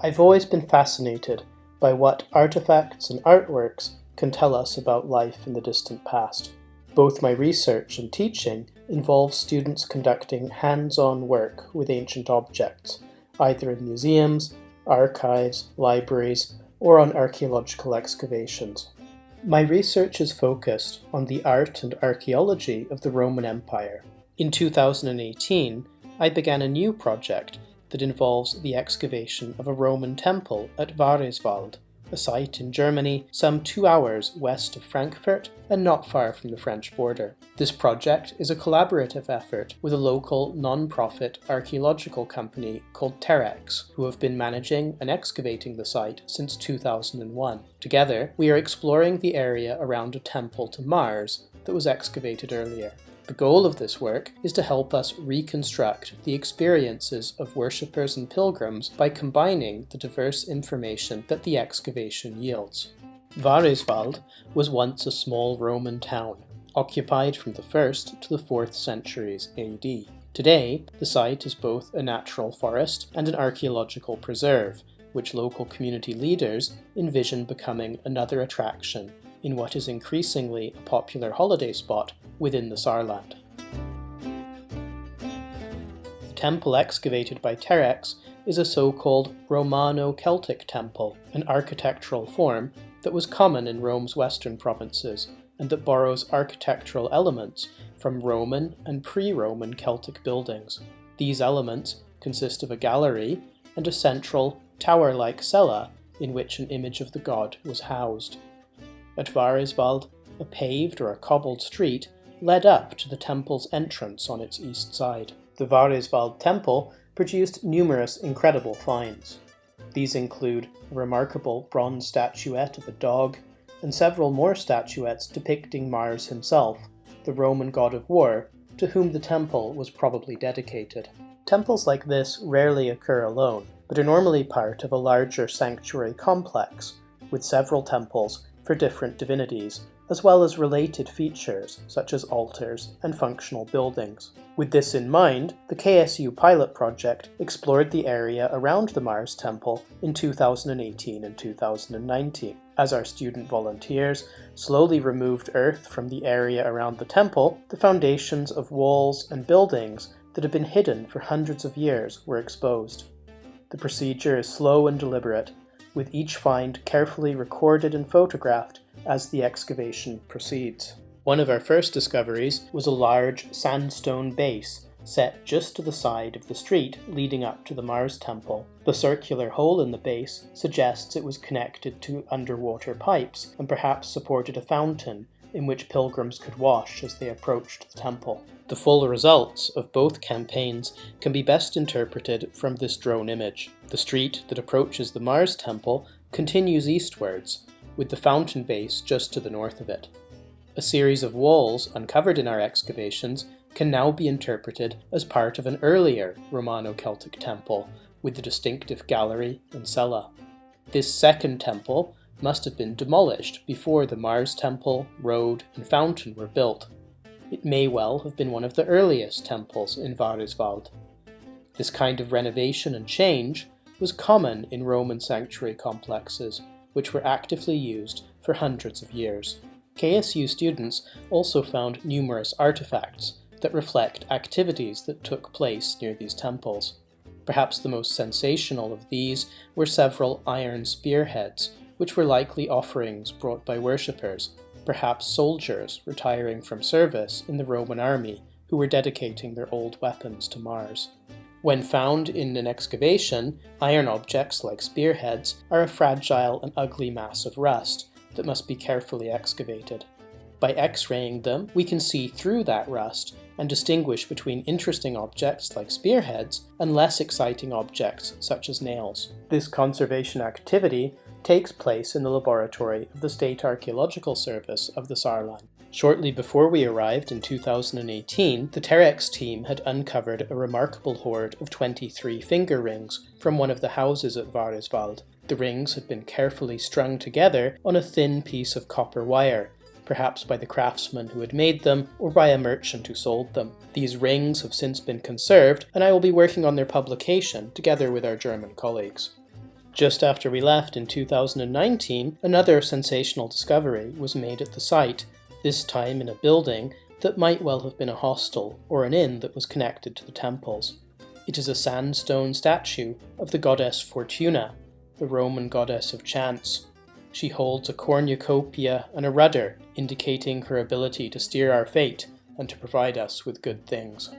I've always been fascinated by what artifacts and artworks can tell us about life in the distant past. Both my research and teaching involve students conducting hands-on work with ancient objects, either in museums, archives, libraries, or on archaeological excavations. My research is focused on the art and archaeology of the Roman Empire. In 2018, I began a new project that involves the excavation of a Roman temple at Vareswald, a site in Germany some 2 hours west of Frankfurt and not far from the French border. This project is a collaborative effort with a local non-profit archaeological company called Terex, who have been managing and excavating the site since 2001. Together, we are exploring the area around a temple to Mars that was excavated earlier. The goal of this work is to help us reconstruct the experiences of worshippers and pilgrims by combining the diverse information that the excavation yields. Vareswald was once a small Roman town, occupied from the 1st to the 4th centuries AD. Today, the site is both a natural forest and an archaeological preserve, which local community leaders envision becoming another attraction in what is increasingly a popular holiday spot within the Saarland. The temple excavated by Terex is a so-called Romano-Celtic temple, an architectural form that was common in Rome's western provinces and that borrows architectural elements from Roman and pre-Roman Celtic buildings. These elements consist of a gallery and a central, tower-like cella in which an image of the god was housed. At Vareswald, a paved or a cobbled street led up to the temple's entrance on its east side. The Vareswald temple produced numerous incredible finds. These include a remarkable bronze statuette of a dog and several more statuettes depicting Mars himself, the Roman god of war, to whom the temple was probably dedicated. Temples like this rarely occur alone, but are normally part of a larger sanctuary complex, with several temples for different divinities, as well as related features such as altars and functional buildings. With this in mind, the KSU pilot project explored the area around the Mars Temple in 2018 and 2019. As our student volunteers slowly removed earth from the area around the temple, the foundations of walls and buildings that had been hidden for hundreds of years were exposed. The procedure is slow and deliberate, with each find carefully recorded and photographed as the excavation proceeds. One of our first discoveries was a large sandstone base set just to the side of the street leading up to the Mars Temple. The circular hole in the base suggests it was connected to underwater pipes and perhaps supported a fountain in which pilgrims could wash as they approached the temple. The full results of both campaigns can be best interpreted from this drone image. The street that approaches the Mars Temple continues eastwards, with the fountain base just to the north of it. A series of walls uncovered in our excavations can now be interpreted as part of an earlier Romano-Celtic temple, with the distinctive gallery and cella. This second temple must have been demolished before the Mars Temple, road, and fountain were built. It may well have been one of the earliest temples in Vareswald. This kind of renovation and change was common in Roman sanctuary complexes, which were actively used for hundreds of years. KSU students also found numerous artifacts that reflect activities that took place near these temples. Perhaps the most sensational of these were several iron spearheads, which were likely offerings brought by worshippers, perhaps soldiers retiring from service in the Roman army who were dedicating their old weapons to Mars. When found in an excavation, iron objects like spearheads are a fragile and ugly mass of rust that must be carefully excavated. By X-raying them, we can see through that rust and distinguish between interesting objects like spearheads and less exciting objects such as nails. This conservation activity takes place in the laboratory of the State Archaeological Service of the Saarland. Shortly before we arrived in 2018, the Terex team had uncovered a remarkable hoard of 23 finger rings from one of the houses at Vareswald. The rings had been carefully strung together on a thin piece of copper wire, perhaps by the craftsman who had made them or by a merchant who sold them. These rings have since been conserved, and I will be working on their publication together with our German colleagues. Just after we left in 2019, another sensational discovery was made at the site, this time in a building that might well have been a hostel or an inn that was connected to the temples. It is a sandstone statue of the goddess Fortuna, the Roman goddess of chance. She holds a cornucopia and a rudder, indicating her ability to steer our fate and to provide us with good things.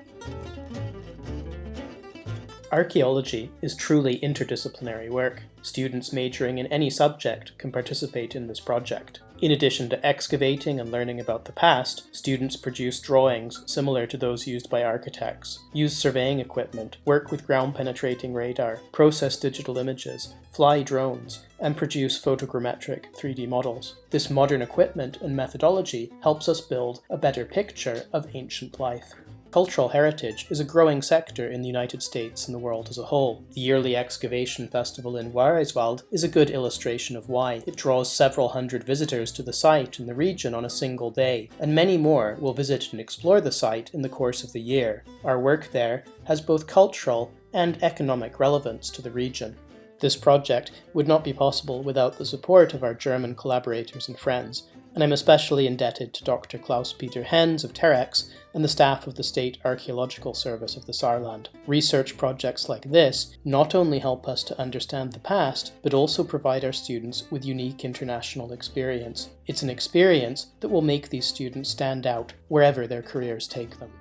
Archaeology is truly interdisciplinary work. Students majoring in any subject can participate in this project. In addition to excavating and learning about the past, students produce drawings similar to those used by architects, use surveying equipment, work with ground-penetrating radar, process digital images, fly drones, and produce photogrammetric 3D models. This modern equipment and methodology helps us build a better picture of ancient life. Cultural heritage is a growing sector in the United States and the world as a whole. The yearly excavation festival in Wariswald is a good illustration of why. It draws several hundred visitors to the site and the region on a single day, and many more will visit and explore the site in the course of the year. Our work there has both cultural and economic relevance to the region. This project would not be possible without the support of our German collaborators and friends, and I'm especially indebted to Dr. Klaus-Peter Hens of Terex and the staff of the State Archaeological Service of the Saarland. Research projects like this not only help us to understand the past, but also provide our students with unique international experience. It's an experience that will make these students stand out wherever their careers take them.